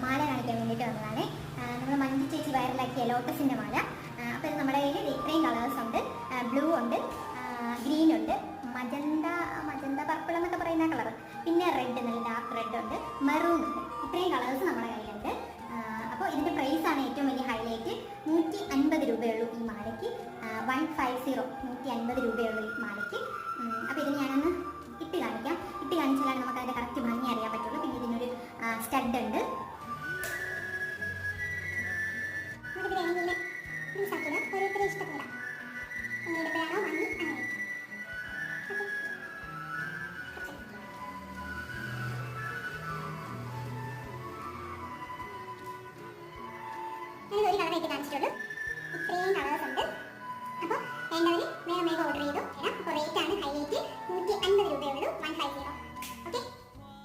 മാല കാണിക്കാൻ വേണ്ടിയിട്ട് വന്നതാണ്. നമ്മൾ മഞ്ജു ചേച്ചി വൈറലാക്കിയ ലോട്ടസിൻ്റെ മാല. അപ്പോൾ ഇത് നമ്മുടെ കയ്യിൽ ഇത്രയും കളേഴ്സ് ഉണ്ട്. ബ്ലൂ ഉണ്ട്, ഗ്രീൻ ഉണ്ട്, മജന്ത പർപ്പിൾ എന്നൊക്കെ പറയുന്ന കളർ, പിന്നെ റെഡ്, നല്ല ഡാർക്ക് റെഡ് ഉണ്ട്, മെറൂൺ ഉണ്ട്. ഇത്രയും കളേഴ്സ് നമ്മുടെ കയ്യിലുണ്ട്. അപ്പോൾ ഇതിൻ്റെ പ്രൈസാണ് ഏറ്റവും വലിയ ഹൈലൈറ്റ്. 150 രൂപയുള്ളൂ ഈ മാലയ്ക്ക്. 150 150 രൂപയുള്ളൂ ഈ മാലയ്ക്ക്. അപ്പോൾ ഇത് ഞാനൊന്ന് ഇട്ട് കാണിക്കാം. ഇട്ട് കാണിച്ചാലാണ് നമുക്ക് അതിൻ്റെ കറക്റ്റ് ഭംഗി അറിയാൻ പറ്റുള്ളൂ. പിന്നെ ഇതിനൊരു സ്റ്റഡ് ഉണ്ട്. ഓരോരുത്തരും ഇഷ്ടപ്പെടാം, എങ്ങനെയാണോ ഭംഗി അങ്ങനെ. ഒരു കളറായിട്ട് കാണിച്ചിട്ടുള്ളൂ. ഇത്രയും കളേഴ്സ് ഉണ്ട്. അപ്പോൾ വേണ്ടവർ വേഗം ഓർഡർ ചെയ്തു. അപ്പോൾ റേറ്റ് ആണ് ഹൈലൈറ്റ്. 150 രൂപയുള്ളൂ. 150. ഓക്കെ.